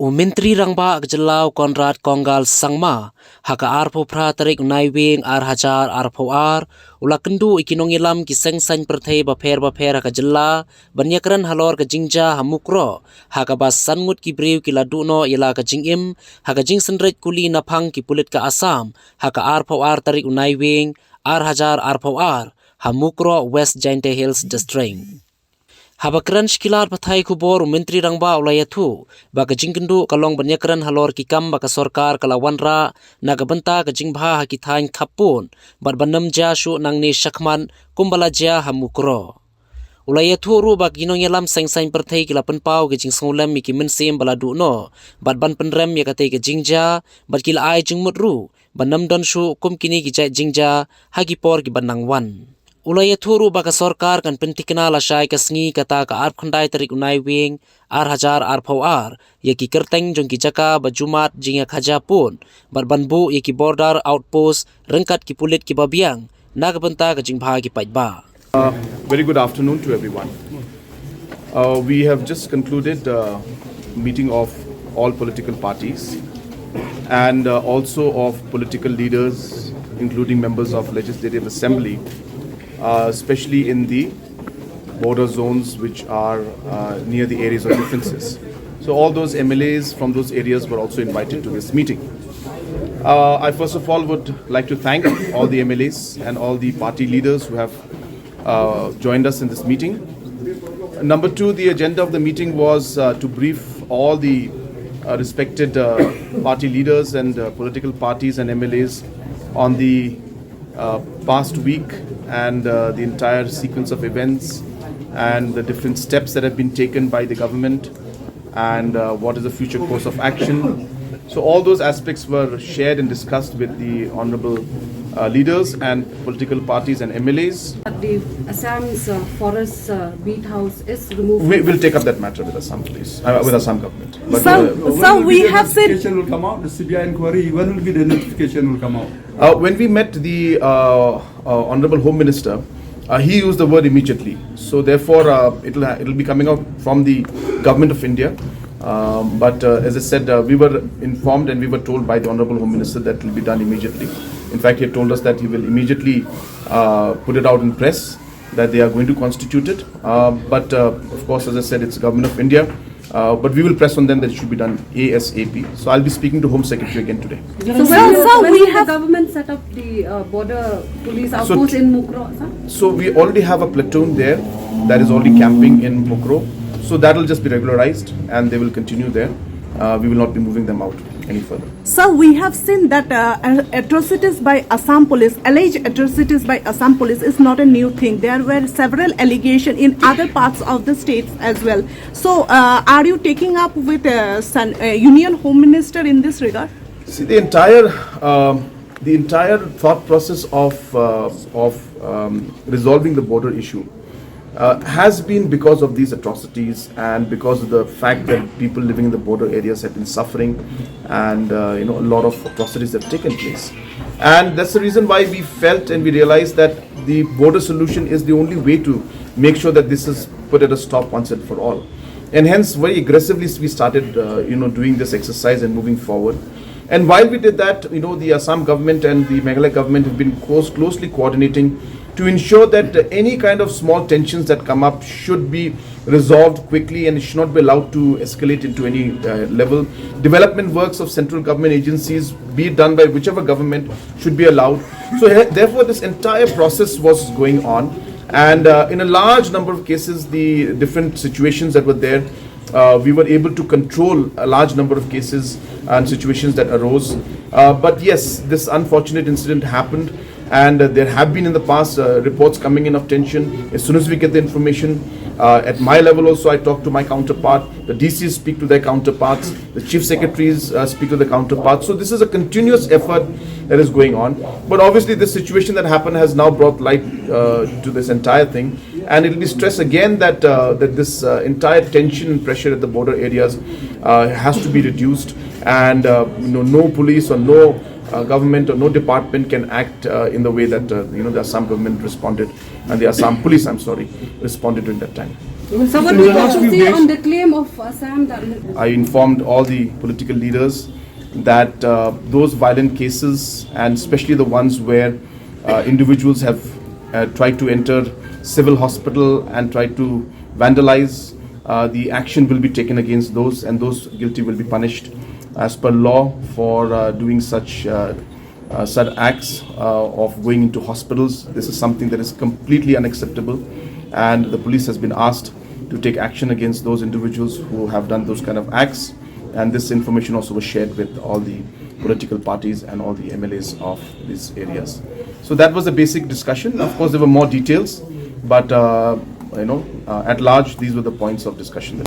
Menteri Rangba Agjalau Konrad Konggal Sangma haka arpo pra tarik unaiwing hajar arpo ula kendu ikinongilam kiseng san perthei baper haka jela banyakran halor ke jingja hamukro haka bas sangut kibriu kiladuno ila ke jingim haka jing senret kuli napang ki pulit ke Asam haka arpo tarik unaiwing hajar arpo hamukro West Jainte Hills District. Habakran shkilar pathai kubor Menteri Rangba ulayatu baka jingkendu kalong banyakran halor kikam baka sorkar kalawanra nagabanta ka jingbha hakithain Khappud barbanam ja shu nangni shakman kumbala ja hamukro ulayatu ru bak ginong yalam sengsain perthai kilapan pau ke jingsonglam miki mensim baladu no badban penrem yakate ke jingja badkil ai jingmut ru banam don shu kum kini ki jingja hagipor ki banangwan ulayaturu baka sorkar kan pentikna lasai kasngi kata ka khandai tarik unaiwing hajar yaki kerteng jongki Jaka bajumat jinga Khajia pun barbanbu yaki border outpost rengkat ki pulit ki babiang nagabenta ka jingbha ki paitba. Very good afternoon to everyone. We have just concluded a meeting of all political parties and also of political leaders including members of Legislative Assembly, especially in the border zones which are near the areas of differences. So all those MLAs from those areas were also invited to this meeting. I first of all would like to thank all the MLAs and all the party leaders who have joined us in this meeting. Number two, the agenda of the meeting was to brief all the respected party leaders and political parties and MLAs on the past week and the entire sequence of events and the different steps that have been taken by the government and what is the future course of action. So all those aspects were shared and discussed with the honorable leaders and political parties and MLAs. The Assam's forest beat house is removed. We will take up that matter with Assam police, with Assam government. But so we have said notification will come out. The CBI inquiry. When will be the notification will come out? When we met the honorable Home Minister, he used the word immediately. So therefore, it'll be coming out from the government of India. But as I said, we were informed and we were told by the honorable Home Minister that it will be done immediately. In fact, he told us that he will immediately put it out in press that they are going to constitute it. But of course, as I said, it's the government of India. But we will press on them that it should be done ASAP. So I'll be speaking to Home Secretary again today. So when will the government set up the border police outpost in Mukro, sir? So we already have a platoon there that is already camping in Mukro. So that will just be regularized and they will continue there. We will not be moving them out any further. So we have seen that atrocities by Assam police, alleged atrocities by Assam police is not a new thing. There were several allegations in other parts of the states as well. So are you taking up with Union Home Minister in this regard? See, the entire thought process of resolving the border issue has been because of these atrocities and because of the fact that people living in the border areas have been suffering and a lot of atrocities have taken place. And that's the reason why we felt and we realized that the border solution is the only way to make sure that this is put at a stop once and for all. And hence very aggressively we started doing this exercise and moving forward. And while we did that, the Assam government and the Meghalaya government have been closely coordinating to ensure that any kind of small tensions that come up should be resolved quickly and should not be allowed to escalate into any level. Development works of central government agencies, be it done by whichever government, should be allowed. So therefore this entire process was going on, and in a large number of cases, the different situations that were there, we were able to control a large number of cases and situations that arose. But yes, this unfortunate incident happened. And there have been in the past reports coming in of tension. As soon as we get the information, at my level also I talk to my counterpart, the DCs speak to their counterparts, the chief secretaries speak to their counterparts. So this is a continuous effort that is going on. But obviously this situation that happened has now brought light to this entire thing. And it will be stressed again that this entire tension and pressure at the border areas has to be reduced. And no police or no government or no department can act in the way that the Assam government responded and the Assam police, responded during that time. So what do you have to say on the claim of Sam that I informed all the political leaders that those violent cases, and especially the ones where individuals have tried to enter civil hospital and tried to vandalize, the action will be taken against those, and those guilty will be punished as per law for doing such acts of going into hospitals. This is something that is completely unacceptable, and the police has been asked to take action against those individuals who have done those kind of acts. And this information also was shared with all the political parties and all the MLAs of these areas. So that was the basic discussion. Of course, there were more details, but at large, these were the points of discussion.